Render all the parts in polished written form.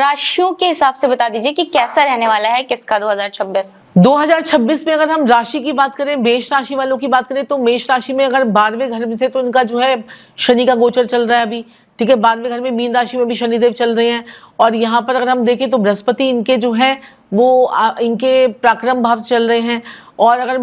राशियों के हिसाब से बता दीजिए कि कैसा रहने वाला है किसका 2026। 2026 में अगर हम राशि की बात करें, मेष राशि वालों की बात करें, तो मेष राशि में अगर 12वें घर में से तो इनका जो है शनि का गोचर चल रहा है अभी, ठीक है। 12वें घर में मीन राशि में भी शनिदेव चल रहे हैं, और यहाँ पर अगर हम देखें तो बृहस्पति इनके जो है वो इनके पराक्रम भाव से चल रहे हैं। और अगर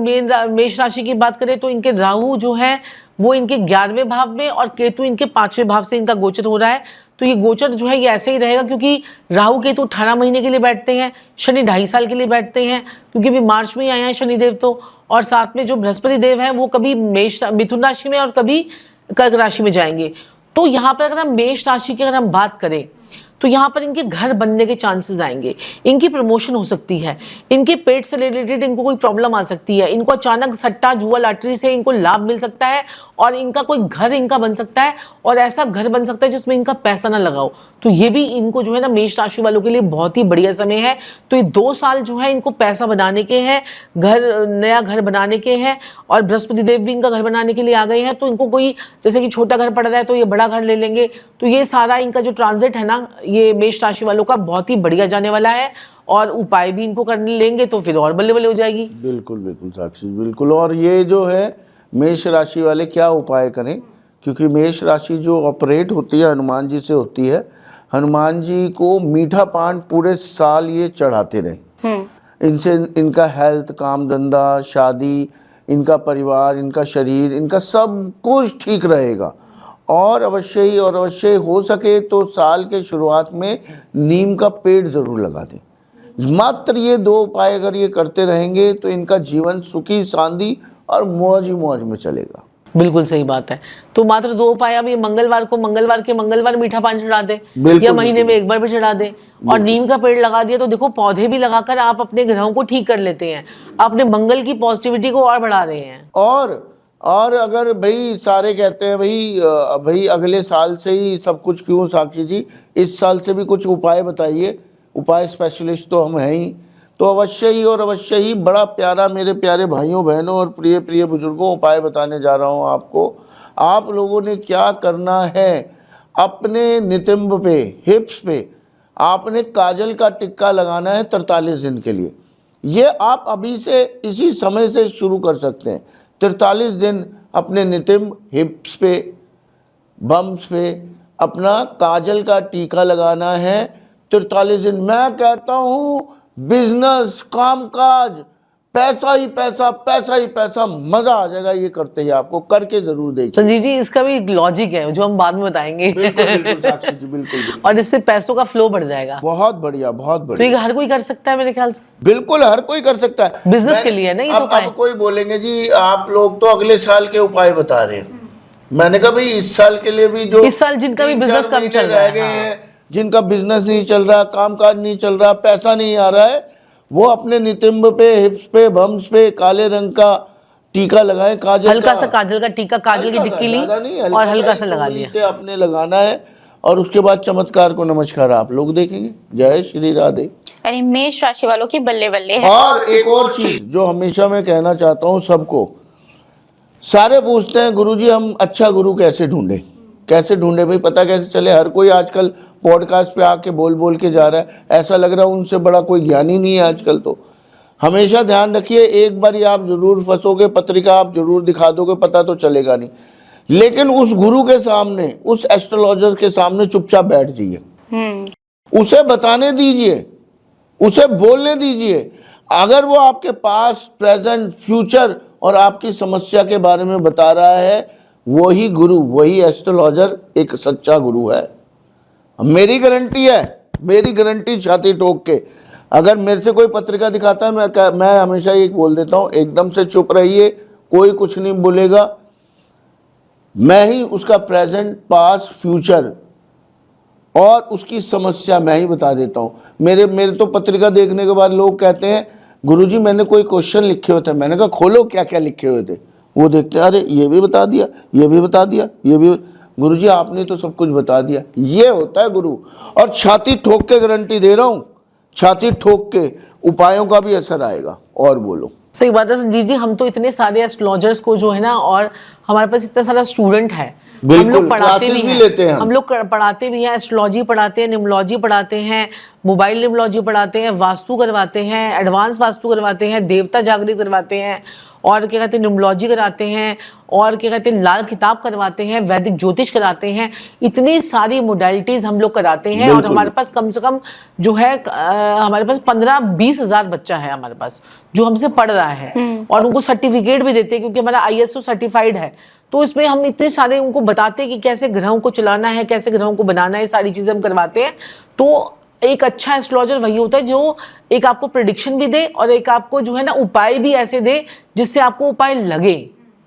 मेष राशि की बात करें तो इनके राहु जो है वो इनके 11वें भाव में और केतु इनके 5वें भाव से इनका गोचर हो रहा है। तो ये गोचर जो है ये ऐसे ही रहेगा, क्योंकि राहु केतु 18 महीने के लिए बैठते हैं, शनि 2.5 साल के लिए बैठते हैं, क्योंकि अभी मार्च में ही आए हैं शनिदेव तो। और साथ में जो बृहस्पति देव है वो कभी मिथुन राशि में और कभी कर्क राशि में जाएंगे। तो यहाँ पर अगर हम मेष राशि की अगर हम बात करें तो यहाँ पर इनके घर बनने के चांसेस आएंगे, इनकी प्रमोशन हो सकती है, इनके पेट से रिलेटेड इनको कोई प्रॉब्लम आ सकती है, इनको अचानक सट्टा जुआ लॉटरी से इनको लाभ मिल सकता है, और इनका कोई घर इनका बन सकता है, और ऐसा घर बन सकता है जिसमें इनका पैसा ना लगाओ। तो ये भी इनको जो है ना मेष राशि वालों के लिए बहुत ही बढ़िया समय है। तो ये 2 साल जो है इनको पैसा बनाने के हैं, नया घर बनाने के हैं, और बृहस्पति देव भी इनका घर बनाने के लिए आ गए हैं। तो इनको कोई जैसे कि छोटा घर पड़ रहा है तो ये बड़ा घर ले लेंगे। तो ये सारा इनका जो ट्रांजिट है ना ये मेष राशि वालों का बहुत ही बढ़िया जाने वाला है, और उपाय भी इनको करने लेंगे तो फिर और बल्ले बल्ले हो जाएगी। बिल्कुल बिल्कुल साक्षी, बिल्कुल। और ये जो है मेष राशि वाले क्या उपाय करें, क्योंकि मेष राशि जो ऑपरेट होती है हनुमान जी से होती है। हनुमान जी को मीठा पान पूरे साल ये चढ़ाते रहे, इनसे इनका हेल्थ, काम धंधा, शादी, इनका परिवार, इनका शरीर, इनका सब कुछ ठीक रहेगा। और अवश्य ही हो सके तो साल के शुरुआत में नीम का पेड़ जरूर लगा दें। मात्र ये 2 उपाय अगर ये करते रहेंगे तो इनका जीवन सुखी शांति और मौज ही मौज में चलेगा। बिल्कुल सही बात है। तो मात्र 2 उपाय, अब ये मंगलवार मीठा पान चढ़ा दे, या महीने में 1 बार भी चढ़ा दे, और नीम का पेड़ लगा दिया। तो देखो पौधे भी लगाकर आप अपने ग्रहों को ठीक कर लेते हैं, अपने मंगल की पॉजिटिविटी को और बढ़ा रहे हैं। और अगर भाई सारे कहते हैं भाई अगले साल से ही सब कुछ क्यों साक्षी जी, इस साल से भी कुछ उपाय बताइए, उपाय स्पेशलिस्ट तो हम हैं ही। तो अवश्य ही बड़ा प्यारा, मेरे प्यारे भाइयों बहनों और प्रिय प्रिय बुजुर्गों, उपाय बताने जा रहा हूँ आपको। आप लोगों ने क्या करना है, अपने नितंब पे, हिप्स पे आपने काजल का टिक्का लगाना है 43 दिन के लिए। ये आप अभी से इसी समय से शुरू कर सकते हैं। 43 दिन अपने नितंब, हिप्स पे, बम्स पे अपना काजल का टीका लगाना है 43 दिन। मैं कहता हूँ बिजनेस, कामकाज, पैसा ही पैसा, मजा आ जाएगा ये करते ही। आपको करके जरूर देखिए। संजीव जी इसका भी एक लॉजिक है जो हम बाद में बताएंगे। बिल्कुल साक्षी जी, बिल्कुल। और इससे पैसों का फ्लो बढ़ जाएगा। बहुत बढ़िया। तो ये हर कोई कर सकता है मेरे ख्याल से। बिल्कुल हर कोई कर सकता है, बिजनेस के लिए नहीं। अब कोई बोलेंगे जी आप लोग तो अगले साल के उपाय बता रहे हैं। मैंने कहा भाई इस साल के लिए भी, जो इस साल जिनका भी बिजनेस कम चल रहा है, जिनका बिजनेस नहीं चल रहा, कामकाज नहीं चल रहा, पैसा नहीं आ रहा है, वो अपने नितंब पे, हिप्स पे, बम्स पे काले रंग का टीका लगाए, काजल, हल्का सा काजल का टीका, काजल की टिक्की ली और हल्का सा लगा लिया, से आपने लगाना है। और उसके बाद चमत्कार को नमस्कार आप लोग देखेंगे। जय श्री राधे। यानी मेष राशि वालों की बल्ले बल्ले है। और एक और चीज जो हमेशा मैं कहना चाहता हूँ सबको, सारे पूछते हैं गुरुजी हम अच्छा गुरु कैसे ढूंढे भाई, पता कैसे चले। हर कोई आजकल पॉडकास्ट पे आके बोल के जा रहा है, ऐसा लग रहा है उनसे बड़ा कोई ज्ञानी नहीं है आजकल। तो हमेशा ध्यान रखिए, एक बार आप जरूर फंसोगे, पत्रिका आप जरूर दिखा दोगे, पता तो चलेगा नहीं। लेकिन उस गुरु के सामने, उस एस्ट्रोलॉजर के सामने चुपचाप बैठ जाइए, उसे बताने दीजिए, उसे बोलने दीजिए। अगर वो आपके पास प्रेजेंट, फ्यूचर और आपकी समस्या के बारे में बता रहा है, वही गुरु, वही एस्ट्रोलॉजर एक सच्चा गुरु है। मेरी गारंटी है, मेरी गारंटी छाती ठोक के। अगर मेरे से कोई पत्रिका दिखाता है, मैं हमेशा ये बोल देता हूँ एकदम से चुप रहिए, कोई कुछ नहीं बोलेगा। मैं ही उसका प्रेजेंट, पास्ट, फ्यूचर और उसकी समस्या मैं ही बता देता हूँ। मेरे तो पत्रिका देखने के बाद लोग कहते हैं गुरुजी मैंने कोई क्वेश्चन लिखे हुए थे। मैंने कहा खोलो क्या क्या लिखे हुए थे। वो देखते हैं अरे ये भी बता दिया, ये भी बता दिया, ये भी। गुरुजी आपने तो सब कुछ बता दिया। ये होता है गुरु। और छाती ठोक के गारंटी दे रहा हूँ, छाती ठोक के उपायों का भी असर आएगा। और बोलो। सही बात है संजीव जी, हम तो इतने सारे एस्ट्रोलॉजर्स को जो है ना, और हमारे पास इतना सारा स्टूडेंट है, हम बिल्कुल, लोग पढ़ाते classes भी भी हैं, लेते हैं हम लोग पढ़ाते भी हैं, एस्ट्रोलॉजी पढ़ाते हैं, न्यूमरोलॉजी पढ़ाते हैं, मोबाइल न्यूमरोलॉजी पढ़ाते हैं, वास्तु करवाते हैं, एडवांस वास्तु करवाते हैं, देवता जागृत करवाते हैं, और क्या कहते हैं न्यूमरोलॉजी कराते हैं, और क्या कहते हैं लाल किताब करवाते हैं, वैदिक ज्योतिष कराते हैं। इतनी सारी मोडालिटीज हम लोग कराते हैं, और बिल्कुल। हमारे पास कम से कम जो है हमारे पास 15-20 हजार बच्चा है हमारे पास जो हमसे पढ़ रहा है, और उनको सर्टिफिकेट भी देते हैं क्योंकि हमारा ISO सर्टिफाइड है। तो इसमें हम इतने सारे उनको बताते हैं कि कैसे ग्रहों को चलाना है, कैसे ग्रहों को बनाना है, सारी चीजें हम करवाते हैं। तो एक अच्छा एस्ट्रोलॉजर वही होता है जो एक आपको प्रेडिक्शन भी दे और एक आपको जो है ना उपाय भी ऐसे दे जिससे आपको उपाय लगे।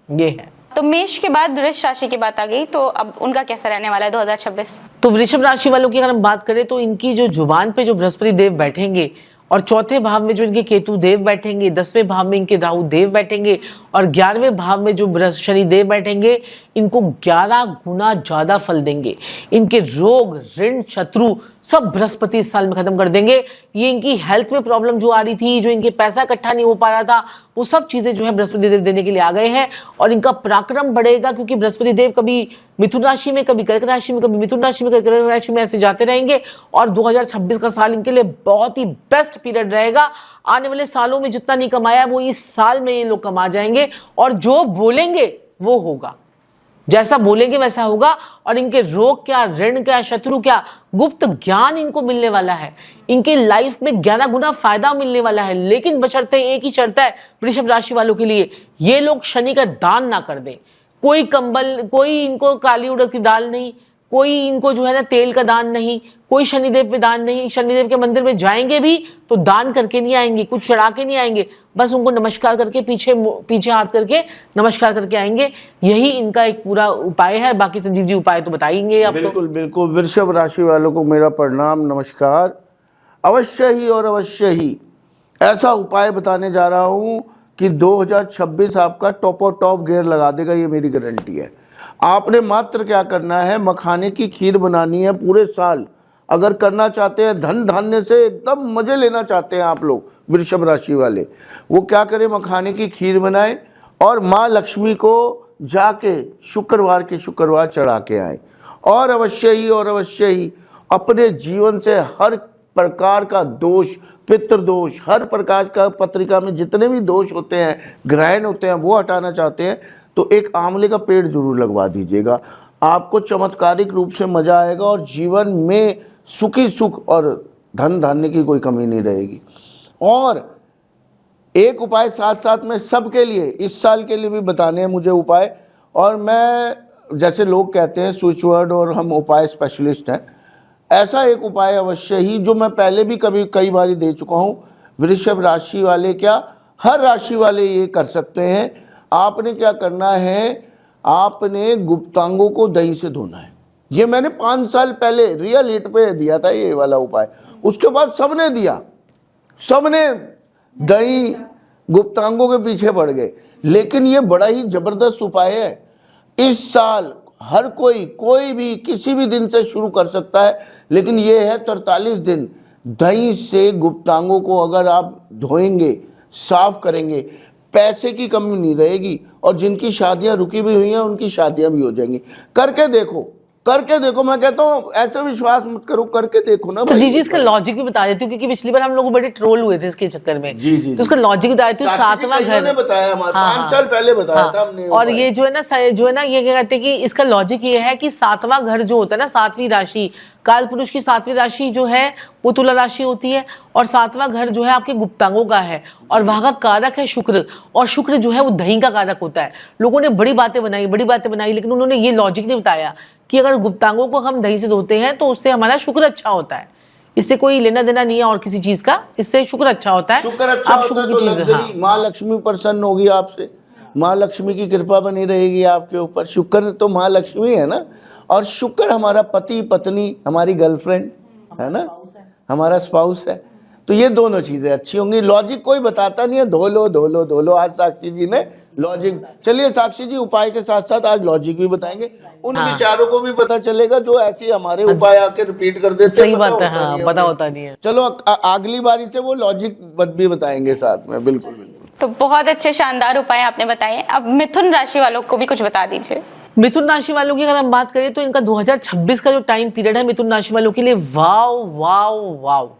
ये है। तो मेष के बाद वृष राशि की बात आ गई, तो अब उनका कैसा रहने वाला है 2026? तो वृषभ राशि वालों की अगर हम बात करें तो इनकी जो जुबान पे जो बृहस्पति देव बैठेंगे, और चौथे भाव में जो इनके केतु देव बैठेंगे, 10वें भाव में इनके राहु देव बैठेंगे, और 11वें भाव में जो शनि देव बैठेंगे, इनको 11 गुना ज्यादा फल देंगे। इनके रोग, ऋण, शत्रु सब बृहस्पति इस साल में खत्म कर देंगे। ये इनकी हेल्थ में प्रॉब्लम जो आ रही थी, जो इनके पैसा इकट्ठा नहीं हो पा रहा था, वो सब चीजें जो है बृहस्पति देव देने के लिए आ गए हैं। और इनका पराक्रम बढ़ेगा क्योंकि बृहस्पति देव कभी मिथुन राशि में, कभी कर्क राशि में, कभी मिथुन राशि में, कभी कर्क राशि में ऐसे जाते रहेंगे। और 2026 का साल इनके लिए बहुत ही बेस्ट पीरियड रहेगा। आने वाले सालों में जितना नहीं कमाया वो इस साल में ये लोग कमा जाएंगे, और जो बोलेंगे वो होगा, जैसा बोलेंगे वैसा होगा। और इनके रोग क्या, ऋण क्या, शत्रु क्या, गुप्त ज्ञान इनको मिलने वाला है। इनके लाइफ में 11 गुना फायदा मिलने वाला है। लेकिन बशर्ते एक ही शर्त है वृषभ राशि वालों के लिए, ये लोग शनि का दान ना कर दें। कोई कंबल, कोई इनको काली उड़द की दाल नहीं, कोई इनको जो है ना तेल का दान नहीं, कोई शनिदेव पे दान नहीं। शनिदेव के मंदिर में जाएंगे भी तो दान करके नहीं आएंगे, कुछ चढ़ा के नहीं आएंगे, बस उनको नमस्कार करके पीछे हाथ करके नमस्कार करके आएंगे। यही इनका एक पूरा उपाय है। बाकी संजीव जी उपाय तो बताएंगे आपको। बिल्कुल बिल्कुल। वृषभ राशि वालों को मेरा प्रणाम, नमस्कार। अवश्य ही और अवश्य ही ऐसा उपाय बताने जा रहा हूं कि 2026 आपका टॉप और टॉप गियर लगा देगा, ये मेरी गारंटी है। आपने मात्र क्या करना है, मखाने की खीर बनानी है पूरे साल। अगर करना चाहते हैं, धन धान्य से एकदम मजे लेना चाहते हैं आप लोग वृषभ राशि वाले, वो क्या करें, मखाने की खीर बनाएं और माँ लक्ष्मी को जाके शुक्रवार के शुक्रवार चढ़ा के आए। और अवश्य ही अपने जीवन से हर प्रकार का दोष, पितृदोष, हर प्रकार का पत्रिका में जितने भी दोष होते हैं, ग्रहण होते हैं, वो हटाना चाहते हैं तो एक आंवले का पेड़ जरूर लगवा दीजिएगा। आपको चमत्कारिक रूप से मजा आएगा और जीवन में सुखी सुख और धन धान्य की कोई कमी नहीं रहेगी। और एक उपाय साथ साथ में सबके लिए इस साल के लिए भी बताने हैं मुझे उपाय। और मैं, जैसे लोग कहते हैं स्विच वर्ड और हम उपाय स्पेशलिस्ट हैं, ऐसा एक उपाय अवश्य ही जो मैं पहले भी कई बार दे चुका हूँ। वृषभ राशि वाले क्या, हर राशि वाले ये कर सकते हैं। आपने क्या करना है, आपने गुप्तांगों को दही से धोना है। ये मैंने 5 साल पहले रियल हिट पे दिया था ये वाला उपाय। उसके बाद सबने दिया, सबने दही गुप्तांगों के पीछे पड़ गए। लेकिन ये बड़ा ही जबरदस्त उपाय है। इस साल हर कोई भी किसी भी दिन से शुरू कर सकता है, लेकिन ये है 43 दिन दही से गुप्तांगों को अगर आप धोएंगे, साफ करेंगे, पैसे की कमी नहीं रहेगी। और जिनकी शादियां रुकी भी हुई हैं उनकी शादियां भी हो जाएंगी। करके देखो, मैं कहता हूँ ऐसे विश्वास मत करो, करके देखो ना। तो जी इसका लॉजिक भी बता देती हूँ क्योंकि पिछली बार हम लोग बड़े ट्रोल हुए थे इसके चक्कर में। जी। तो उसका लॉजिक बता देती हूँ। 7वां घर ने बताया, हमारे 5 साल पहले बताया था हमने। और ये जो है ना ये क्या कहते हैं कि इसका लॉजिक ये है कि 7वां घर जो होता है ना, 7वीं राशि, काल पुरुष की 7वीं राशि जो है वो तुला राशि होती है। और 7वां घर जो है आपके गुप्तांगों का है और वहां का कारक है शुक्र। और शुक्र जो है वो दही का कारक होता है। लोगों ने बड़ी बातें बनाई, लेकिन उन्होंने ये लॉजिक नहीं बताया कि अगर गुप्तांगों को हम दही से धोते हैं तो उससे हमारा शुक्र अच्छा होता है। इससे कोई लेना देना नहीं है और किसी चीज का, इससे शुक्र अच्छा होता है। शुक्र अच्छा होता है तो लग्जरी, माँ लक्ष्मी प्रसन्न होगी आपसे, माँ लक्ष्मी की कृपा बनी रहेगी आपके ऊपर। शुक्र तो माँ लक्ष्मी है ना, और शुक्र हमारा पति पत्नी, हमारी गर्लफ्रेंड है ना, हमारा स्पाउस है। तो ये दोनों चीजें अच्छी होंगी। लॉजिक कोई बताता नहीं है, धो लो। आज साक्षी जी ने लॉजिक, चलिए साक्षी जी उपाय के साथ साथ आज लॉजिक भी बताएंगे। उन विचारों को भी पता चलेगा जो ऐसे हमारे उपाय आके रिपीट कर देते हैं। सही बात है, हाँ, पता होता नहीं है। चलो अगली बारी से वो लॉजिक भी बताएंगे साथ में। बिल्कुल। तो बहुत अच्छे शानदार उपाय आपने बताए। अब मिथुन राशि वालों को भी कुछ बता दीजिए। मिथुन राशि वालों की अगर हम बात करें तो इनका 2026 का जो टाइम पीरियड है मिथुन राशि वालों के लिए वाव वाव वाव,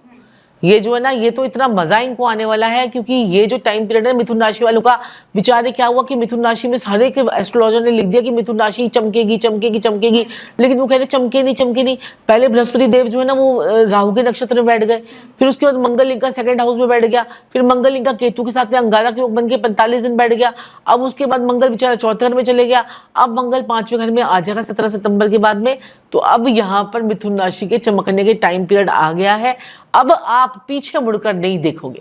ये जो है ना, ये तो इतना मजा इनको आने वाला है, क्योंकि ये जो टाइम पीरियड है मिथुन राशि वालों का, बेचारे क्या हुआ कि मिथुन राशि में हर एक एस्ट्रोलॉजर ने लिख दिया कि मिथुन राशि चमकेगी चमकेगी चमकेगी, लेकिन वो कह रहे चमके नहीं चमके नहीं। पहले बृहस्पति देव जो है ना वो राहु के नक्षत्र में बैठ गए, फिर उसके बाद मंगल इनका सेकंड हाउस में बैठ गया, फिर मंगल इनका केतु के साथ में अंगारा के योग बन के 45 दिन बैठ गया। अब उसके बाद मंगल बेचारा चौथे घर में चले गया, अब मंगल 5वें घर में आ जाएगा 17 सितंबर के बाद में। तो अब यहाँ पर मिथुन राशि के चमकने के टाइम पीरियड आ गया है। अब आप पीछे मुड़कर नहीं देखोगे,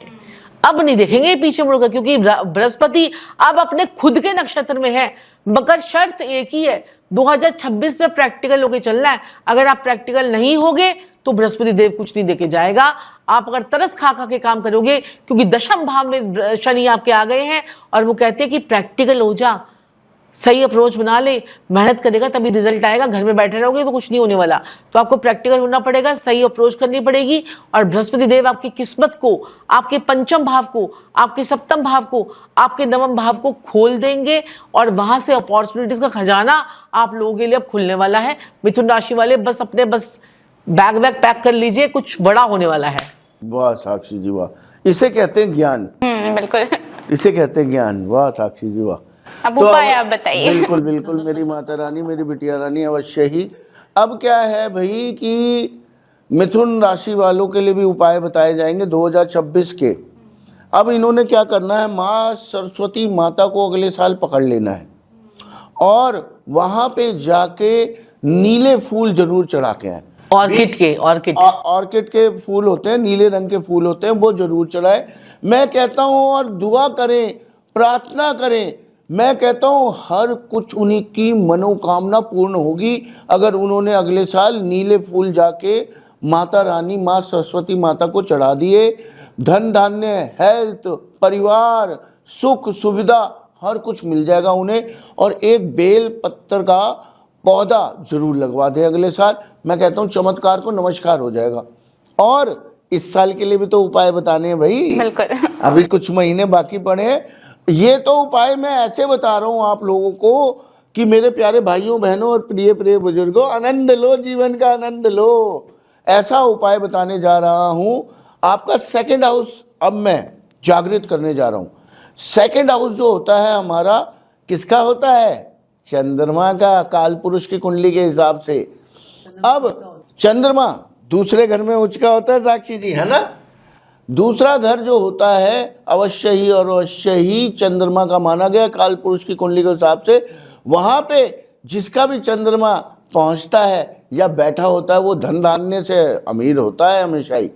अब नहीं देखेंगे पीछे मुड़कर, क्योंकि बृहस्पति अब अपने खुद के नक्षत्र में है। मगर शर्त एक ही है, 2026 में प्रैक्टिकल होके चलना है। अगर आप प्रैक्टिकल नहीं होगे तो बृहस्पति देव कुछ नहीं देके जाएगा। आप अगर तरस खा खा के काम करोगे, क्योंकि दशम भाव में शनि आपके आ गए हैं और वो कहते हैं कि प्रैक्टिकल हो जा, सही अप्रोच बना ले, मेहनत करेगा तभी रिजल्ट आएगा। घर में बैठे रहोगे तो कुछ नहीं होने वाला। तो आपको प्रैक्टिकल होना पड़ेगा, सही अप्रोच करनी पड़ेगी। और बृहस्पति देव आपकी किस्मत को, आपके पंचम भाव को, आपके सप्तम भाव को, आपके नवम भाव को खोल देंगे और वहां से अपॉर्चुनिटीज का खजाना आप लोगों के लिए अब खुलने वाला है। मिथुन राशि वाले बस अपने बैग वैग पैक कर लीजिए, कुछ बड़ा होने वाला है। वाह साक्षी जी वाह, इसे कहते हैं ज्ञान। बिल्कुल, इसे कहते हैं ज्ञान। वाह साक्षी जी वाह। अब उपाय आप बताइए। बिल्कुल बिल्कुल मेरी माता रानी, मेरी बिटिया रानी, अवश्य ही। अब क्या है भाई कि मिथुन राशि वालों के लिए भी उपाय बताए जाएंगे 2026 के। अब इन्होंने क्या करना है, माँ सरस्वती माता को अगले साल पकड़ लेना है और वहां पे जाके नीले फूल जरूर चढ़ा के आए। ऑर्किड के फूल होते हैं, नीले रंग के फूल होते हैं, वो जरूर चढ़ाए। मैं कहता हूं और दुआ करें, प्रार्थना करें। मैं कहता हूं हर कुछ उन्हीं की मनोकामना पूर्ण होगी अगर उन्होंने अगले साल नीले फूल जाके माता रानी माँ सरस्वती माता को चढ़ा दिए। धन धान्य, हेल्थ, परिवार, सुख सुविधा हर कुछ मिल जाएगा उन्हें। और एक बेल पत्थर का पौधा जरूर लगवा दे अगले साल। मैं कहता हूँ चमत्कार को नमस्कार हो जाएगा। और इस साल के लिए भी तो उपाय बताने हैं भाई, बिल्कुल। अभी कुछ महीने बाकी पड़े हैं। ये तो उपाय मैं ऐसे बता रहा हूँ आप लोगों को कि मेरे प्यारे भाइयों बहनों और प्रिय प्रिय बुजुर्गों, आनंद लो, जीवन का आनंद लो। ऐसा उपाय बताने जा रहा हूँ। आपका सेकंड हाउस अब मैं जागृत करने जा रहा हूँ। सेकंड हाउस जो होता है हमारा, किसका होता है? चंद्रमा का, काल पुरुष की कुंडली के हिसाब से। अब चंद्रमा दूसरे घर में उच्च का होता है साक्षी जी, है ना। दूसरा घर जो होता है अवश्य ही और अवश्य ही चंद्रमा का माना गया काल पुरुष की कुंडली के हिसाब से। वहां पे जिसका भी चंद्रमा पहुंचता है या बैठा होता है वो धन धान्य से अमीर होता है हमेशा ही।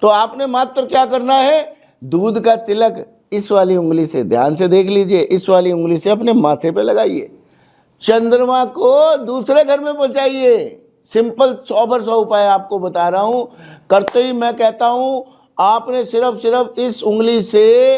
तो आपने मात्र क्या करना है, दूध का तिलक इस वाली उंगली से, ध्यान से देख लीजिए, इस वाली उंगली से अपने माथे पे लगाइए, चंद्रमा को दूसरे घर में पहुंचाइए। सिंपल 100 उपाय आपको बता रहा हूं। करते ही मैं कहता हूं आपने सिर्फ इस उंगली से,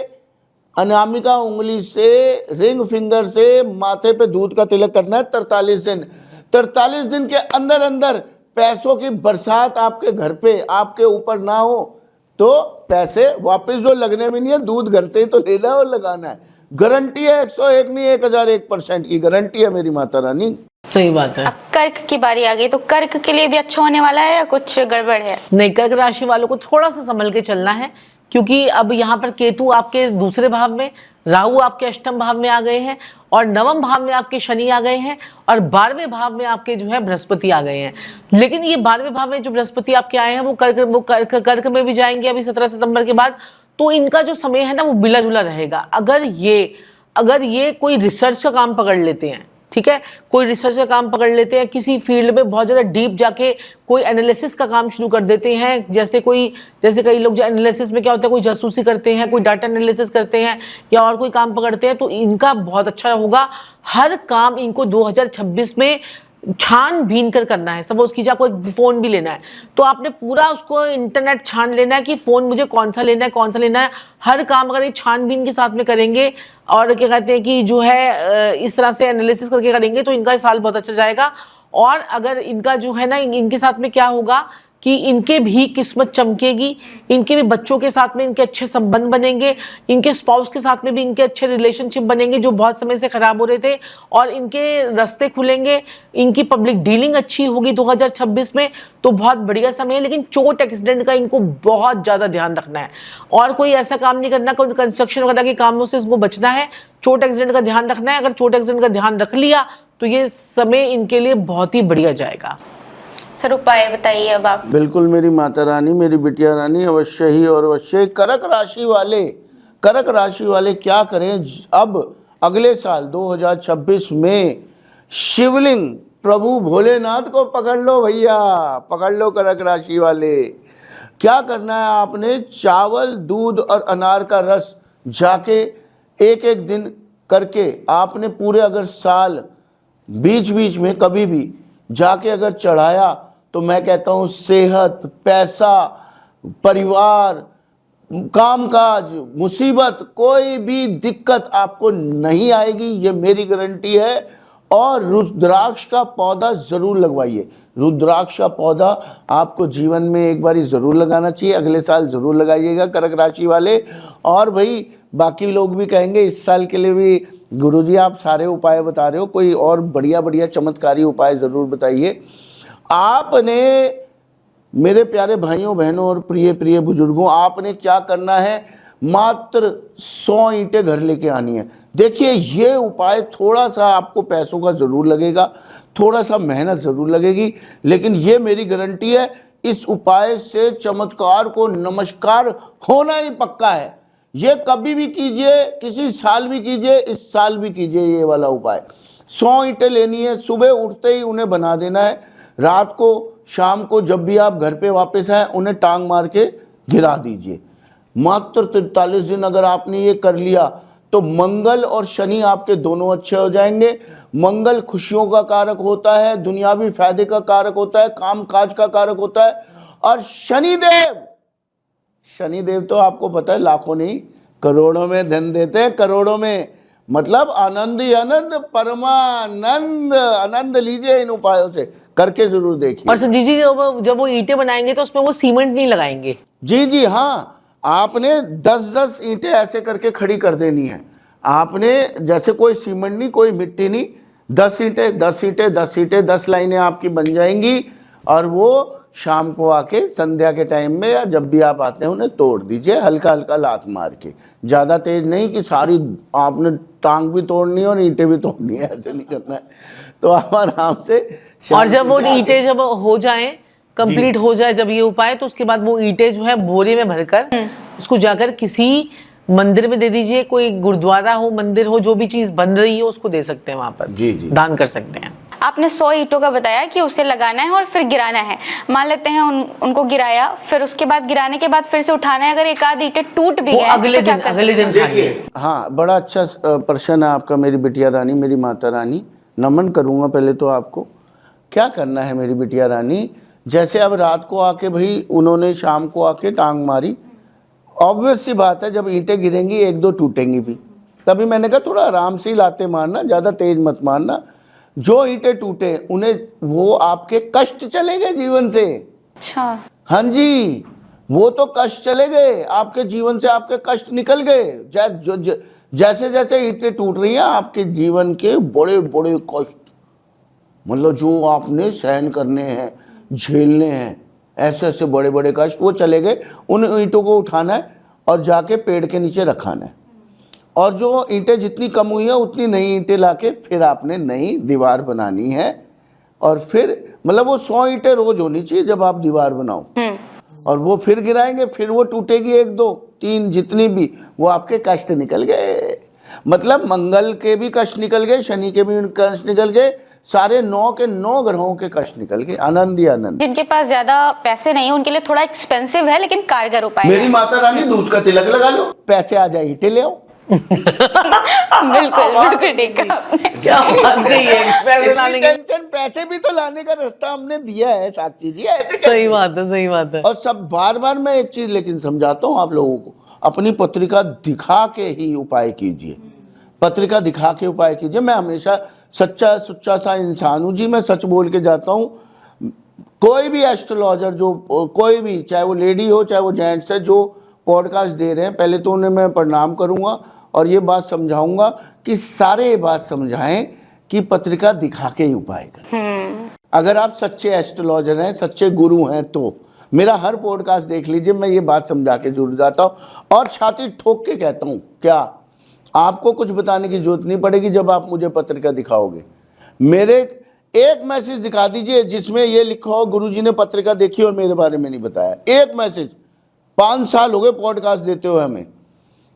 अनामिका उंगली से, रिंग फिंगर से माथे पे दूध का तिलक करना है 43 दिन। 43 दिन के अंदर अंदर पैसों की बरसात आपके घर पे, आपके ऊपर ना हो तो पैसे वापस जो लगने भी नहीं है, दूध घर से ही तो लेना है और लगाना है। गारंटी है 101 नहीं 1001% की गारंटी है मेरी माता रानी। सही बात है। अब कर्क की बारी आ गई, तो कर्क के लिए भी अच्छा होने वाला है या कुछ गड़बड़ है? नहीं, कर्क राशि वालों को थोड़ा सा संभल के चलना है, क्योंकि अब यहाँ पर केतु आपके दूसरे भाव में, राहु आपके अष्टम भाव में आ गए हैं और नवम भाव में आपके शनि आ गए हैं और 12वें भाव में आपके जो है बृहस्पति आ गए हैं। लेकिन ये 12वें भाव में जो बृहस्पति आपके आए हैं वो कर्क में भी जाएंगे अभी 17 सितंबर के बाद। तो इनका जो समय है ना वो मिला जुला रहेगा। अगर ये कोई रिसर्च का काम पकड़ लेते हैं, ठीक है, कोई रिसर्च का काम पकड़ लेते हैं, किसी फील्ड में बहुत ज़्यादा डीप जाके कोई एनालिसिस का काम शुरू कर देते हैं, जैसे कई लोग जो एनालिसिस में क्या होता है, कोई जासूसी करते हैं, कोई डाटा एनालिसिस करते हैं या और कोई काम पकड़ते हैं, तो इनका बहुत अच्छा होगा। हर काम इनको 2026 में छानबीन कर करना है। सपोज कीजिए आपको एक फ़ोन भी लेना है तो आपने पूरा उसको इंटरनेट छान लेना है कि फ़ोन मुझे कौन सा लेना है। हर काम अगर ये छानबीन के साथ में करेंगे और क्या कहते हैं कि जो है इस तरह से एनालिसिस करके करेंगे तो इनका साल बहुत अच्छा जाएगा। और अगर इनका जो है ना, इनके साथ में क्या होगा कि इनके भी किस्मत चमकेगी, इनके भी बच्चों के साथ में इनके अच्छे संबंध बनेंगे, इनके स्पाउस के साथ में भी इनके अच्छे रिलेशनशिप बनेंगे जो बहुत समय से खराब हो रहे थे, और इनके रास्ते खुलेंगे, इनकी पब्लिक डीलिंग अच्छी होगी 2026 में। तो बहुत बढ़िया समय है, लेकिन चोट एक्सीडेंट का इनको बहुत ज़्यादा ध्यान रखना है, और कोई ऐसा काम नहीं करना, कोई कंस्ट्रक्शन वगैरह के कामों से इसको बचना है, चोट एक्सीडेंट का ध्यान रखना है। अगर चोट एक्सीडेंट का ध्यान रख लिया तो ये समय इनके लिए बहुत ही बढ़िया जाएगा। सर उपाय बताइए अब आप। बिल्कुल मेरी माता रानी, मेरी बिटिया रानी, अवश्य ही और अवश्य। कर्क राशि वाले क्या करें अब अगले साल 2026 में? शिवलिंग प्रभु भोलेनाथ को पकड़ लो भैया, पकड़ लो कर्क राशि वाले। क्या करना है आपने? चावल, दूध और अनार का रस जाके एक एक दिन करके आपने पूरे अगर साल बीच बीच में कभी भी जाके अगर चढ़ाया तो मैं कहता हूँ सेहत, पैसा, परिवार, कामकाज, मुसीबत, कोई भी दिक्कत आपको नहीं आएगी, ये मेरी गारंटी है। और रुद्राक्ष का पौधा जरूर लगवाइए। रुद्राक्ष का पौधा आपको जीवन में एक बारी जरूर लगाना चाहिए, अगले साल जरूर लगाइएगा कर्क राशि वाले। और भाई बाकी लोग भी कहेंगे इस साल के लिए भी गुरुजी आप सारे उपाय बता रहे हो, कोई और बढ़िया बढ़िया चमत्कारी उपाय जरूर बताइए। आपने मेरे प्यारे भाइयों बहनों और प्रिय प्रिय बुजुर्गों, आपने क्या करना है? मात्र 100 ईंटें घर लेके आनी है। देखिए ये उपाय थोड़ा सा आपको पैसों का जरूर लगेगा, थोड़ा सा मेहनत जरूर लगेगी, लेकिन ये मेरी गारंटी है इस उपाय से चमत्कार को नमस्कार होना ही पक्का है। ये कभी भी कीजिए, किसी साल भी कीजिए, इस साल भी कीजिए ये वाला उपाय। 100 ईंटें लेनी है, सुबह उठते ही उन्हें बना देना है, रात को शाम को जब भी आप घर पे वापस आए उन्हें टांग मार के गिरा दीजिए। मात्र 43 दिन अगर आपने ये कर लिया तो मंगल और शनि आपके दोनों अच्छे हो जाएंगे। मंगल खुशियों का कारक होता है, दुनियावी फायदे का कारक होता है, काम काज का कारक होता है। और शनिदेव तो आपको पता है लाखों नहीं करोड़ों में धन देते हैं, करोड़ों में, मतलब आनंद ही आनंद, परमानंद आनंद लीजिए इन उपायों से, करके जरूर देखिए। और संजीव जी जब वो ईंटें बनाएंगे तो उसमें वो सीमेंट नहीं लगाएंगे? जी हाँ, आपने 10-10 ईंटें ऐसे करके खड़ी कर देनी है। आपने जैसे कोई सीमेंट नहीं, कोई मिट्टी नहीं, 10 ईंटें 10 ईंटें 10 ईंटें 10 लाइनें आपकी बन जाएंगी। और वो शाम को आके संध्या के टाइम में या जब भी आप आते हैं उन्हें तोड़ दीजिए, हल्का हल्का लात मार के, ज़्यादा तेज नहीं कि सारी आपने टांग भी तोड़नी है और ईंटें भी तोड़नी है, ऐसे नहीं करना है। तो आप आराम से। और जब वो ईंटें जब हो जाएं, कंप्लीट हो जाए जब ये उपाय, तो उसके बाद वो ईंटें जो है बोरे में भरकर उसको जाकर किसी मंदिर में दे दीजिए। कोई गुरुद्वारा हो, मंदिर हो, जो भी चीज बन रही हो उसको दे सकते हैं, वहां पर जी दान कर सकते हैं। आपने 100 ईंटों का बताया कि उसे लगाना है और फिर गिराना है। मान लेते हैं उनको गिराया, फिर उसके बाद गिराने के बाद फिर से उठाना है। अगर एक आध ईंटें टूट भी गए अगले तो दिन देखिए। हाँ, बड़ा अच्छा प्रश्न है आपका मेरी बिटिया रानी, मेरी माता रानी। नमन करूंगा पहले तो आपको। क्या करना है मेरी बिटिया रानी? जैसे अब रात को आके भाई उन्होंने शाम को आके टांग मारी, ऑब्वियस सी बात है जब ईंटें गिरेंगी एक दो टूटेंगी भी। तभी मैंने कहा थोड़ा आराम से ही लाते मारना, ज़्यादा तेज मत मारना। जो ईंटें टूटे उन्हें वो आपके कष्ट चले गए जीवन से। अच्छा। हाँ जी, वो तो कष्ट चले गए आपके जीवन से, आपके कष्ट निकल गए। जैसे जैसे ईंटें टूट रही हैं आपके जीवन के बड़े बड़े कष्ट, मतलब जो आपने सहन करने हैं, झेलने हैं, ऐसे ऐसे बड़े बड़े कष्ट वो चले गए। उन ईंटों को उठाना है और जाके पेड़ के नीचे रखाना है। और जो ईंटें जितनी कम हुई हैं उतनी नई ईंटें लाके फिर आपने नई दीवार बनानी है। और फिर मतलब वो 100 ईंटें रोज होनी चाहिए जब आप दीवार बनाओ। और वो फिर गिराएंगे, फिर वो टूटेगी 1 2 3 जितनी भी, वो आपके कष्ट निकल गए। मतलब मंगल के भी कष्ट निकल गए, शनि के भी कष्ट निकल गए, सारे 9 के 9 ग्रहों के कष्ट निकल गए। आनंद ही आनंद। जिनके पास ज्यादा पैसे नहीं है उनके लिए थोड़ा एक्सपेंसिव है लेकिन कारगर उपाय मेरी माता रानी दूध का तिलक लगा लो, पैसे आ जाए, ईंटें ले आओ। बिल्कुल बिल्कुल ठीक है। क्या बात नहीं है, पैसे लाने के टेंशन, पैसे भी तो लाने का रास्ता हमने दिया है साक्षी जी, ऐसे सही बात है, सही बात है। और सब बार बार मैं एक चीज लेकिन समझाता हूँ आप लोगों को, अपनी पत्रिका दिखा के ही उपाय कीजिए। पत्रिका दिखा के उपाय कीजिए। मैं हमेशा सच्चा सुच्चा सा इंसान हूँ जी, मैं सच बोल के जाता हूँ। कोई भी एस्ट्रोलॉजर जो कोई भी, चाहे वो लेडी हो चाहे वो जेंट्स है, जो पॉडकास्ट दे रहे हैं, पहले तो उन्हें मैं प्रणाम करूंगा और ये बात समझाऊंगा कि सारे ये बात समझाएं कि पत्रिका दिखा के ही उपाय करें। अगर आप सच्चे एस्ट्रोलॉजर हैं, सच्चे गुरु हैं, तो मेरा हर पॉडकास्ट देख लीजिए, मैं ये बात समझा के जुड़ जाता हूँ और छाती ठोक के कहता हूँ, क्या आपको कुछ बताने की जरूरत नहीं पड़ेगी जब आप मुझे पत्रिका दिखाओगे। मेरे एक मैसेज दिखा दीजिए जिसमें ये लिखा हो गुरुजी ने पत्रिका देखी और मेरे बारे में नहीं बताया। एक मैसेज, 5 साल हो गए पॉडकास्ट देते हुए हमें,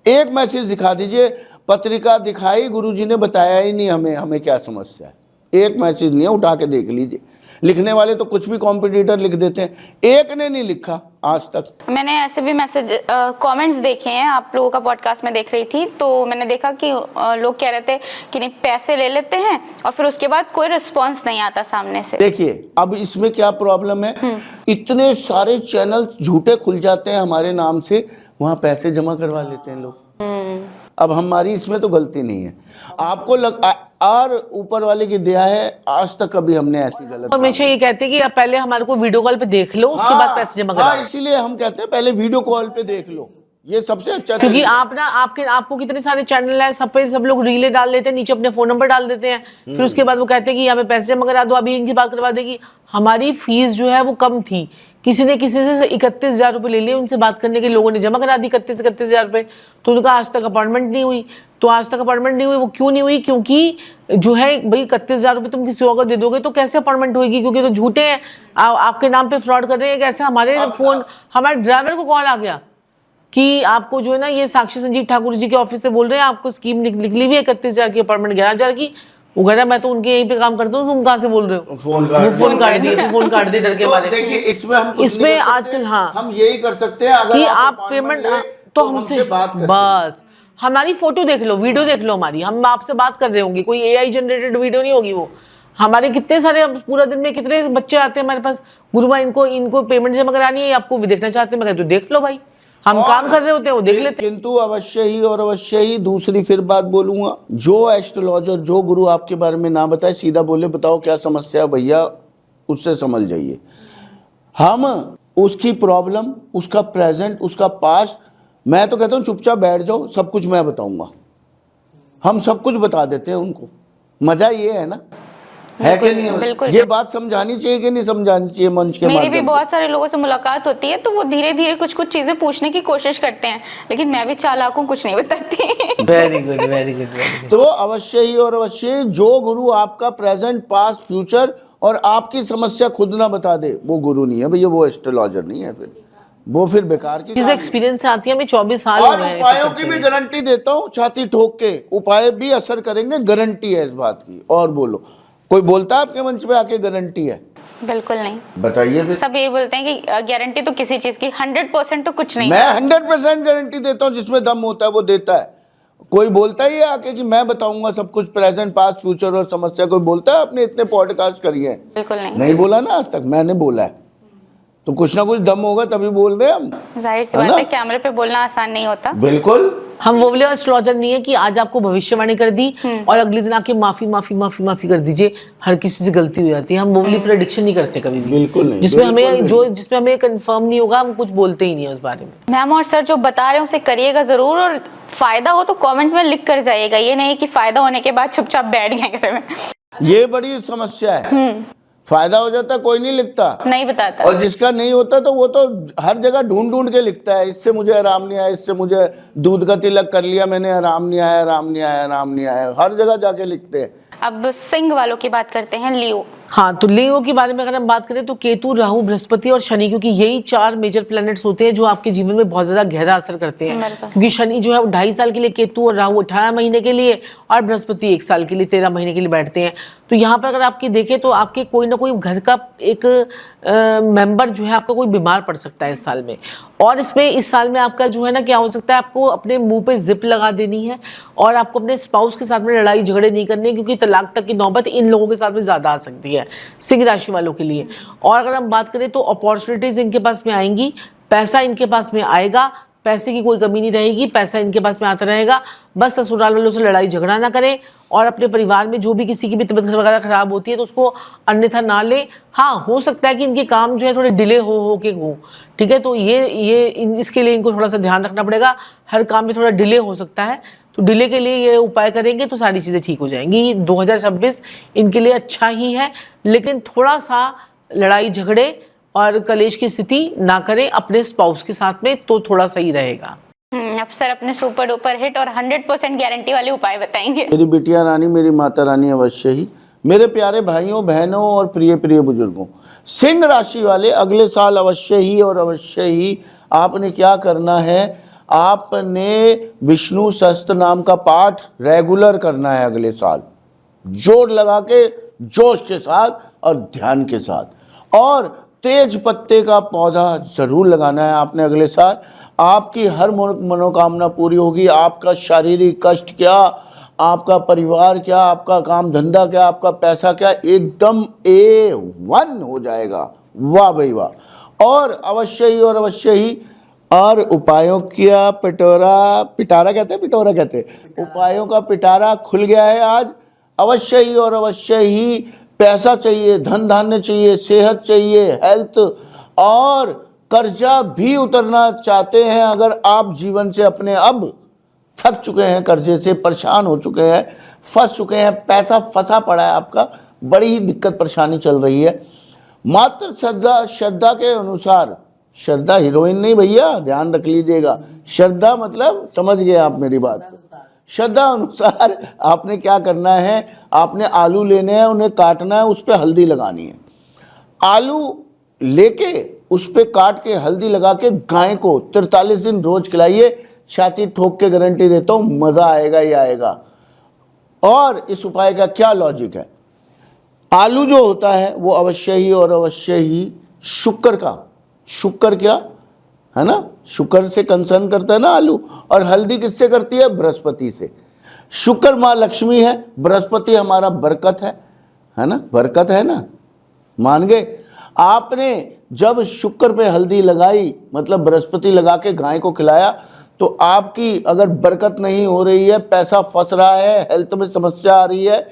एक मैसेज दिखा दीजिए पत्रिका दिखाई, गुरुजी ने बताया ही नहीं हमें क्या समस्या है। एक मैसेज नहीं है, उठा के देख लीजिए। लिखने वाले तो कुछ भी कॉम्पिटिटर लिख देते हैं, एक ने नहीं लिखा आज तक। मैंने ऐसे भी मैसेज कमेंट्स देखे हैं, आप लोगों का पॉडकास्ट में देख रही थी तो मैंने देखा कि लोग कह रहे थे कि नहीं पैसे ले लेते हैं और फिर उसके बाद कोई रिस्पांस नहीं आता सामने से। देखिए अब इसमें क्या प्रॉब्लम है, इतने सारे चैनल झूठे खुल जाते हैं हमारे नाम से, वहां पैसे जमा करवा लेते हैं लोग। अब हमारी इसमें तो गलती नहीं है, आपको और ऊपर वाले की दया है, आज तक कभी हमने ऐसी गलत हमेशा ये कहते हैं कि आप पहले हमारे को वीडियो कॉल पे देख लो, उसके बाद पैसे जमा कराओ। इसीलिए हम कहते हैं पहले वीडियो कॉल पे देख लो, ये सबसे अच्छा। क्योंकि आप ना आपको कितने सारे चैनल है, सब पे सब लोग रीले डाल देते हैं, नीचे अपने फोन नंबर डाल देते हैं, फिर उसके बाद वो कहते हैं कि हमें पैसे जमा करा दो, अभी इनकी बात करवा देगी। हमारी फीस जो है वो कम थी, किसी ने किसी से 31,000 रुपये ले लिए, उनसे बात करने के लोगों ने जमा करा दी 31,000 रुपये, तो उनका आज तक अपॉइंटमेंट नहीं हुई। तो आज तक अपॉइंटमेंट नहीं हुई, वो क्यों नहीं हुई? क्योंकि जो है भाई 31,000 रुपये तुम किसी और को दे दोगे तो कैसे अपॉइंटमेंट होगी, क्योंकि तो झूठे हैं, आपके नाम पे फ्रॉड कर रहे हैं। कैसे हमारे फोन, हमारे ड्राइवर को कॉल आ गया कि आपको जो है ना ये साक्षी संजीव ठाकुर जी के ऑफिस से बोल रहे हैं, आपको स्कीम निकली हुई है 31,000 की, अपॉइंटमेंट 11,000 की। वो कह रहा है मैं तो उनके यहीं पे काम करता हूँ, तुम कहाँ से बोल रहे हो? फोन काट दिए डर के मारे। देखिए इसमें आजकल हाँ हम यही कर सकते हैं, अगर कि आप पेमेंट तो हमसे बस हमारी फोटो देख लो, वीडियो देख लो हमारी, हम आपसे बात कर रहे होंगे, कोई AI जनरेटेड वीडियो नहीं होगी वो। हमारे कितने सारे पूरा दिन में कितने बच्चे आते हैं हमारे पास, गुरुमा इनको पेमेंट जमा करानी है, आपको भी देखना चाहते हैं, मैं कहती हूँ देख लो भाई, हम काम कर रहे होते हैं वो देख लेते हैं। किंतु अवश्य ही दूसरी फिर बात बोलूंगा, जो एस्ट्रोलॉजर जो गुरु आपके बारे में ना बताए, सीधा बोले बताओ क्या समस्या है भैया, उससे समझ जाइए। हम उसकी प्रॉब्लम, उसका प्रेजेंट, उसका पास्ट, मैं तो कहता हूँ चुपचाप बैठ जाओ, सब कुछ मैं बताऊंगा। हम सब कुछ बता देते हैं उनको, मजा ये है ना, है कि नहीं? बिल्कुल। ये बात समझानी चाहिए कि नहीं समझानी चाहिए मंच के माध्यम से? मेरी भी बहुत सारे लोगों से मुलाकात होती है तो वो धीरे धीरे कुछ चीजें पूछने की कोशिश करते हैं, लेकिन मैं भी चालाक हूँ, कुछ नहीं बताती। Very good very good. तो अवश्य ही जो गुरु आपका प्रेजेंट पास्ट फ्यूचर और आपकी समस्या खुद ना बता दे, वो गुरु नहीं है भैया, वो एस्ट्रोलॉजर नहीं है, फिर वो फिर बेकार की चीजें एक्सपीरियंस से आती है। मैं 24 साल हो गए, उपायों की भी गारंटी देता हूँ, छाती ठोक के, उपाय भी असर करेंगे, गारंटी है इस बात की। और बोलो, कोई बोलता है आपके मंच पे आके गारंटी है? बिल्कुल नहीं। बताइए फिर। सब ये बोलते हैं कि गारंटी तो किसी चीज की 100% तो कुछ नहीं। मैं 100% गारंटी देता हूँ, जिसमें दम होता है वो देता है। कोई बोलता ही है आके कि मैं बताऊंगा सब कुछ, प्रेजेंट पास्ट फ्यूचर और समस्या, कोई बोलता है? आपने इतने पॉडकास्ट करिए, बिल्कुल नहीं। नहीं बोला ना आज तक, मैंने बोला है, तो कुछ ना कुछ दम होगा तभी बोल रहे हैं हम। जाहिर सी बात है, कैमरे पे बोलना आसान नहीं होता। बिल्कुल। हम वो वाले एस्ट्रोलॉजर नहीं है कि आज आपको भविष्यवाणी कर दी और अगले दिन आके माफी कर दीजिए, हर किसी से गलती हो जाती है। हम वो वाली प्रेडिक्शन नहीं करते कभी भी, बिल्कुल नहीं। जिसमें हमें कंफर्म नहीं होगा, हम कुछ बोलते ही नहीं है उस बारे में। मैम और सर जो बता रहे हैं उसे करिएगा जरूर, और फायदा हो तो कमेंट में लिख कर जाइएगा, ये नहीं कि फायदा होने के बाद चुपचाप बैठ गए घर में। ये बड़ी समस्या है, फायदा हो जाता कोई नहीं लिखता, नहीं बताता, और जिसका नहीं होता तो वो तो हर जगह ढूंढ के लिखता है, इससे मुझे आराम नहीं आया, इससे मुझे दूध का तिलक कर लिया मैंने, आराम नहीं आया, हर जगह जाके लिखते हैं। अब सिंह वालों की बात करते हैं, लियो। हाँ, तो लियो के बारे में अगर हम बात करें तो केतु, राहु, बृहस्पति और शनि, क्योंकि यही 4 मेजर प्लैनेट्स होते हैं जो आपके जीवन में बहुत ज्यादा गहरा असर करते हैं। क्योंकि शनि जो है वो 2.5 साल के लिए, केतु और राहु 18 महीने के लिए, और बृहस्पति 1 साल के लिए, 13 महीने के लिए बैठते हैं। तो यहाँ पर अगर आपकी देखें तो आपके कोई ना कोई घर का एक मेंबर जो है आपका कोई बीमार पड़ सकता है इस साल में। और इस साल में आपका जो है ना क्या हो सकता है, आपको अपने मुंह पे जिप लगा देनी है, और आपको अपने स्पाउस के साथ में लड़ाई झगड़े नहीं करने, क्योंकि तलाक तक की नौबत इन लोगों के साथ में ज्यादा आ सकती है, सिंह राशि वालों के लिए। और अगर हम बात करें तो अपॉर्चुनिटीज इनके पास में आएंगी, पैसा इनके पास में आएगा, पैसे की कोई कमी नहीं रहेगी, पैसा इनके पास में आता रहेगा। बस ससुराल वालों से लड़ाई झगड़ा ना करें और अपने परिवार में जो भी किसी की भी तबीयत वगैरह खराब होती है तो उसको अन्यथा ना ले। हाँ, हो सकता है कि इनके काम जो है थोड़े डिले हो के हो, ठीक है, तो इसके लिए इनको थोड़ा सा ध्यान रखना पड़ेगा। हर काम में थोड़ा डिले हो सकता है, तो डिले के लिए ये उपाय करेंगे तो सारी चीज़ें ठीक हो जाएंगी। 2026 इनके लिए अच्छा ही है, लेकिन थोड़ा सा लड़ाई झगड़े और कलेश की स्थिति ना करें अपने स्पाउस के साथ में, तो थोड़ा सही रहेगा। अब सर अपने सुपर डुपर हिट और 100% गारंटी वाले उपाय बताएंगे। मेरी बिटिया रानी, मेरी माता रानी अवश्य ही। मेरे प्यारे भाइयों बहनों और प्रिय प्रिय बुजुर्गों, सिंह राशि वाले अगले साल अवश्य ही और अवश्य ही आपने क्या करना है, आपने विष्णु सहस्त्र नाम का पाठ रेगुलर करना है अगले साल, जोर लगा के, जोश के साथ और ध्यान के साथ। और तेज पत्ते का पौधा जरूर लगाना है आपने अगले साल। आपकी हर मनोकामना पूरी होगी। आपका शारीरिक कष्ट क्या, आपका परिवार क्या, आपका काम धंधा क्या, आपका पैसा क्या, एकदम A1 हो जाएगा। वाह भाई वाह। और अवश्य ही और अवश्य ही, और उपायों का पिटारा कहते हैं, उपायों का पिटारा खुल गया है आज। अवश्य ही और अवश्य ही पैसा चाहिए, धन धान्य चाहिए, सेहत चाहिए, हेल्थ, और कर्जा भी उतरना चाहते हैं अगर आप जीवन से अपने अब थक चुके हैं, कर्जे से परेशान हो चुके हैं, फंस चुके हैं, पैसा फंसा पड़ा है आपका, बड़ी ही दिक्कत परेशानी चल रही है। मात्र श्रद्धा के अनुसार, श्रद्धा हीरोइन नहीं भैया, ध्यान रख लीजिएगा, श्रद्धा मतलब समझ गए आप मेरी बात को। श्रद्धा अनुसार आपने क्या करना है, आपने आलू लेने हैं, उन्हें काटना है, उस पर हल्दी लगानी है। आलू लेके उस पे काट के हल्दी लगा के गाय को 43 दिन रोज खिलाइए। छाती ठोक के गारंटी देता हूं, मजा आएगा ही आएगा। और इस उपाय का क्या लॉजिक है, आलू जो होता है वो अवश्य ही और अवश्य ही शुक्र क्या है ना, शुक्र से कंसर्न करता है ना आलू, और हल्दी किससे करती है, बृहस्पति से। शुक्र माँ लक्ष्मी है, बृहस्पति हमारा बरकत है ना, बरकत है ना, मान गए। आपने जब शुक्र पे हल्दी लगाई, मतलब बृहस्पति लगा के गाय को खिलाया, तो आपकी अगर बरकत नहीं हो रही है, पैसा फंस रहा है, हेल्थ में समस्या आ रही है,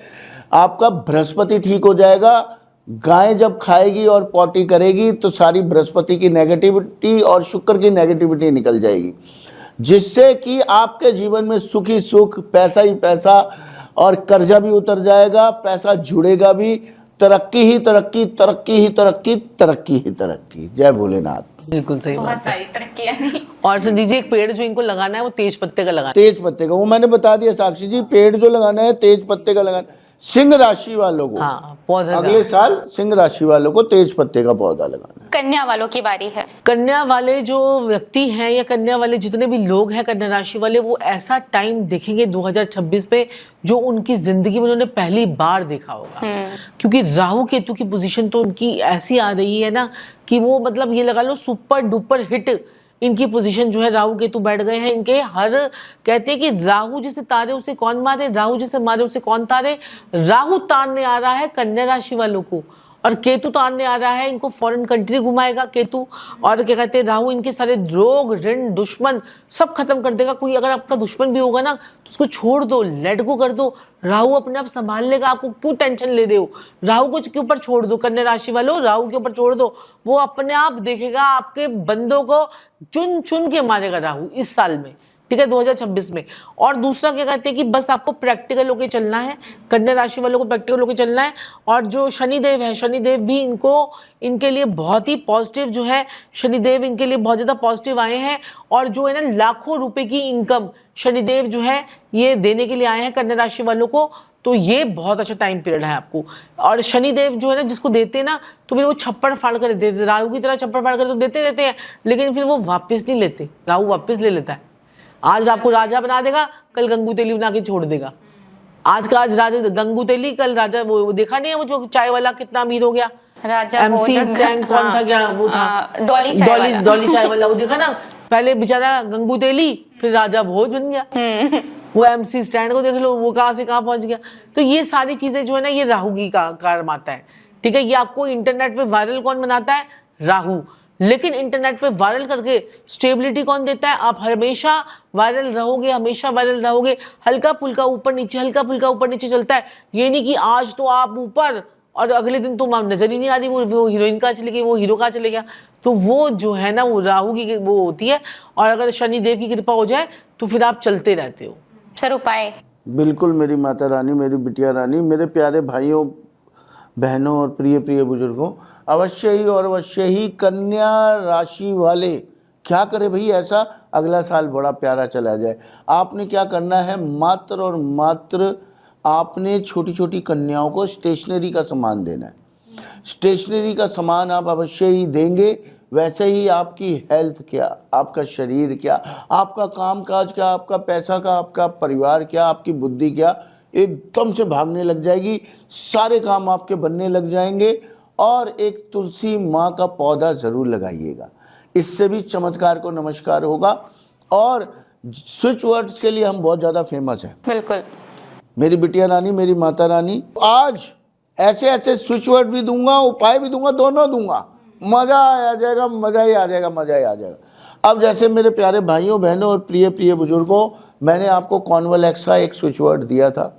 आपका बृहस्पति ठीक हो जाएगा। गाय जब खाएगी और पॉटी करेगी तो सारी बृहस्पति की नेगेटिविटी और शुक्र की नेगेटिविटी निकल जाएगी, जिससे कि आपके जीवन में सुख ही सुख, पैसा ही पैसा, और कर्जा भी उतर जाएगा, पैसा जुड़ेगा भी, तरक्की ही तरक्की, तरक्की ही तरक्की, तरक्की ही तरक्की। जय भोलेनाथ। बिल्कुल सही बहुत बात है। सारी तरक्कियां नहीं। और सर दीजिए, एक पेड़ जो इनको लगाना है वो तेज पत्ते का लगाना है। तेज पत्ते का वो मैंने बता दिया साक्षी जी, पेड़ जो लगाना है तेज पत्ते का लगाना। सिंह राशि वालों को हाँ, पौधा अगले साल सिंह राशि वालों को तेज पत्ते का पौधा लगाना है। कन्या वालों की बारी है। कन्या वाले जो व्यक्ति हैं या कन्या वाले जितने भी लोग हैं, कन्या राशि वाले, वो ऐसा टाइम देखेंगे 2026 में जो उनकी जिंदगी में उन्होंने पहली बार देखा होगा। क्योंकि राहु केतु की पोजीशन तो उनकी ऐसी आ रही है ना कि वो मतलब ये लगा लो सुपर डुपर हिट इनकी पोजीशन जो है, राहु केतु बैठ गए हैं इनके। हर कहते हैं कि राहु जिसे तारे उसे कौन मारे, राहु जिसे मारे उसे कौन तारे। राहु तारने आ रहा है कन्या राशि वालों को, और केतु तारने आ रहा है इनको, फॉरेन कंट्री घुमाएगा केतु। और क्या कहते हैं, राहु इनके सारे रोग ऋण दुश्मन सब खत्म कर देगा। कोई अगर आपका दुश्मन भी होगा ना तो उसको छोड़ दो, लेट गो कर दो, राहु अपने आप संभाल लेगा। आपको क्यों टेंशन ले रहे हो, राहु को के ऊपर छोड़ दो। कन्या राशि वालों, राहु के ऊपर छोड़ दो, वो अपने आप देखेगा आपके बंदों को चुन चुन के मारेगा राहु इस साल में, ठीक है, 2026 में। और दूसरा क्या कहते हैं कि बस आपको प्रैक्टिकल होके चलना है, कन्या राशि वालों को प्रैक्टिकल होके चलना है। और जो शनिदेव है, शनिदेव भी इनके लिए बहुत ही पॉजिटिव जो है, शनिदेव इनके लिए बहुत ज़्यादा पॉजिटिव आए हैं। और जो है ना लाखों रुपए की इनकम शनिदेव जो है ये देने के लिए आए हैं कन्या राशि वालों को। तो ये बहुत अच्छा टाइम पीरियड है आपको। और शनिदेव जो है ना जिसको देते हैं ना तो फिर वो छप्पड़ फाड़ कर देते, राहु की तरह छप्पड़ फाड़ कर तो देते हैं, लेकिन फिर वो वापस नहीं लेते, राहु वापस ले लेता है। आज आपको राजा बना देगा, कल गंगू तेली बना के छोड़ देगा। आज का आज राजा गंगू तेली, कल राजा वो देखा नहीं है वो जो चाय वाला कितना अमीर हो गया, राजा MC रैंक कौन था, क्या वो था, डॉली चाय वाला, वो देखा ना, पहले बेचारा गंगू तेली फिर राजा भोज बन गया। वो MC स्टैंड को देख लो, वो कहाँ से कहाँ पहुंच गया। तो ये सारी चीजें जो है ना ये राहु की कारण आता है, ठीक है। ये आपको इंटरनेट पे वायरल कौन बनाता है, राहु। लेकिन इंटरनेट पे वायरल करके स्टेबिलिटी कौन देता है? आप हमेशा वायरल रहोगे, हमेशा वायरल रहोगे। हल्का फुल्का ऊपर नीचे, हल्का फुल्का ऊपर नीचे चलता है। ये नहीं कि आज तो आप ऊपर और अगले दिन तो नजर ही नहीं आ रही वो हीरोइन कहाँ चली गई, वो हीरो कहाँ चले गया। तो वो जो है ना, वो राहु की वो होती है, और अगर शनिदेव की कृपा हो जाए तो फिर आप चलते रहते हो। सर उपाय? बिल्कुल मेरी माता रानी, मेरी बिटिया रानी, मेरे प्यारे भाइयों बहनों और प्रिय प्रिय बुजुर्गों, अवश्य ही और अवश्य ही कन्या राशि वाले क्या करें भाई, ऐसा अगला साल बड़ा प्यारा चला जाए। आपने क्या करना है, मात्र और मात्र आपने छोटी छोटी कन्याओं को स्टेशनरी का सामान देना है। स्टेशनरी का सामान आप अवश्य ही देंगे, वैसे ही आपकी हेल्थ क्या, आपका शरीर क्या, आपका कामकाज क्या, आपका पैसा का, आपका परिवार क्या, आपकी बुद्धि क्या, एकदम से भागने लग जाएगी। सारे काम आपके बनने लग जाएंगे। और एक तुलसी माँ का पौधा ज़रूर लगाइएगा, इससे भी चमत्कार को नमस्कार होगा। और स्विच वर्ड्स के लिए हम बहुत ज़्यादा फेमस हैं। बिल्कुल मेरी बिटिया रानी, मेरी माता रानी, आज ऐसे ऐसे स्विच वर्ड भी दूंगा, उपाय भी दूंगा, दोनों दूंगा। मज़ा आ जाएगा, मज़ा ही आ जाएगा, मज़ा ही आ जाएगा। अब जैसे मेरे प्यारे भाइयों बहनों और प्रिय प्रिय बुजुर्गों, मैंने आपको कॉन्वलेक्सा एक स्विच वर्ड दिया था,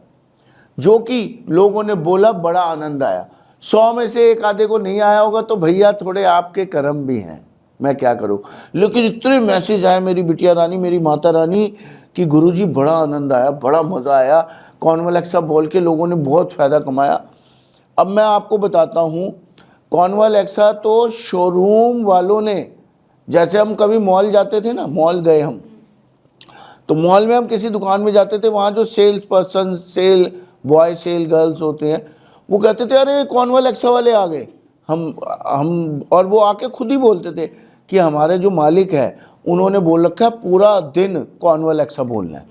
जो कि लोगों ने बोला, बड़ा आनंद आया। 100 में से एक आधे को नहीं आया होगा तो भैया थोड़े आपके कर्म भी हैं, मैं क्या करूं। लेकिन इतने मैसेज आए मेरी बिटिया रानी, मेरी माता रानी, कि गुरुजी बड़ा आनंद आया, बड़ा मज़ा आया, कॉन्वलेक्सा बोल के लोगों ने बहुत फ़ायदा कमाया। अब मैं आपको बताता हूँ, कॉन्वलेक्सा तो शोरूम वालों ने, जैसे हम कभी मॉल जाते थे ना, मॉल गए हम, तो मॉल में हम किसी दुकान में जाते थे, वहाँ जो sales person, sale boy, sale girls होते हैं, वो कहते थे अरे कॉन्वलेक्सा वाले आ गए। हम और वो आके खुद ही बोलते थे कि हमारे जो मालिक है उन्होंने बोल रखा है पूरा दिन कॉन्वलेक्सा बोलना है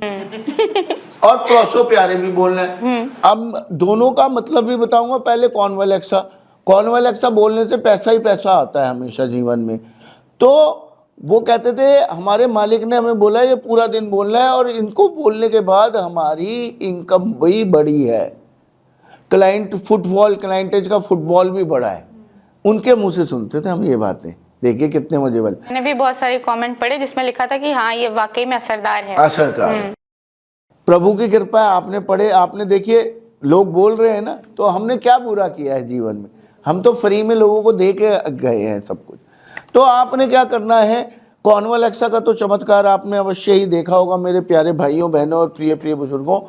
और प्रोसो प्यारे भी बोलना है। अब दोनों का मतलब भी बताऊंगा। पहले कॉन्वलेक्सा बोलने से पैसा ही पैसा आता है हमेशा जीवन में। तो वो कहते थे हमारे मालिक ने हमें बोला ये पूरा दिन बोलना है, और इनको बोलने के बाद हमारी इनकम भी बढ़ी है। क्लाइंटेज का फुटबॉल भी बढ़ा है। उनके मुंह से सुनते थे हम ये बातें। देखिए कितने मजे वाले। मैंने भी बहुत सारे कमेंट पढ़े जिसमें लिखा था कि हाँ ये वाकई में असरदार है। असरदार। प्रभु की कृपा है, आपने पढ़े, आपने देखिए लोग बोल रहे हैं ना, तो हमने क्या बुरा किया है जीवन में। हम तो फ्री में लोगों को दे के गए हैं सब कुछ। तो आपने क्या करना है, कॉन्वलेक्सा का तो चमत्कार आपने अवश्य ही देखा होगा मेरे प्यारे भाइयों बहनों और प्रिय प्रिय बुजुर्गों।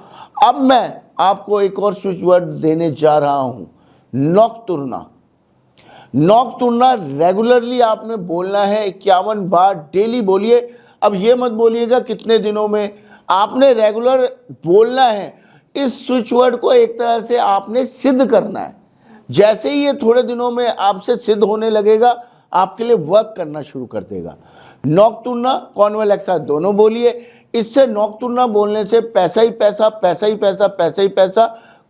अब मैं आपको एक और स्विच वर्ड देने जा रहा हूं, नॉकटुर्ना। नॉकटुर्ना रेगुलरली आपने बोलना है, 51 बार डेली बोलिए। अब ये मत बोलिएगा कितने दिनों में, आपने रेगुलर बोलना है। इस स्विच वर्ड को एक तरह से आपने सिद्ध करना है। जैसे ही ये थोड़े दिनों में आपसे सिद्ध होने लगेगा, आपके लिए वर्क करना शुरू कर देगा। नॉकटुर्ना, कॉन्वलेक्सा दोनों बोलिए। इससे नॉकटुर्ना बोलने से पैसा ही पैसा, पैसा ही पैसा, पैसा ही पैसा,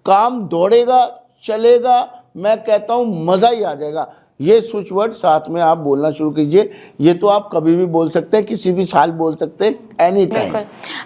काम दौड़ेगा, चलेगा। मैं कहता हूं मजा ही आ जाएगा। ये स्विच वर्ड साथ में आप बोलना शुरू कीजिए। ये तो आप कभी भी बोल सकते हैं, किसी भी साल बोल सकते हैं, एनी टाइम।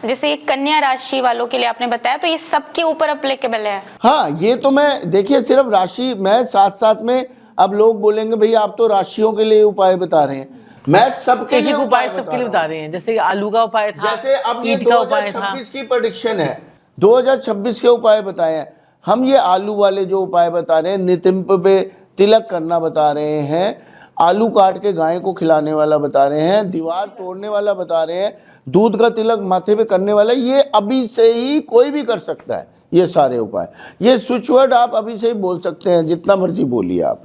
जैसे ये कन्या राशि वालों के लिए आपने बताया, तो ये सबके ऊपर अप्लीकेबल है? हाँ, ये तो मैं देखिए सिर्फ राशि, मैं साथ साथ में, अब लोग बोलेंगे भाई आप तो राशियों के लिए उपाय बता रहे हैं, मैं सबके लिए उपाय सबके लिए बता रहे हैं। जैसे आलू का उपाय था, जैसे अब ये ईंट का उपाय था। 2026 की प्रेडिक्शन है, 2026 के उपाय बताए हैं हम। ये आलू वाले जो उपाय बता रहे हैं, नितिम्प पे तिलक करना बता रहे हैं, आलू काट के गाय को खिलाने वाला बता रहे हैं, दीवार तोड़ने वाला बता रहे हैं, दूध का तिलक माथे पे करने वाला, ये अभी से ही कोई भी कर सकता है। ये सारे उपाय, ये स्विच वर्ड आप अभी से ही बोल सकते हैं, जितना मर्जी बोलिए आप।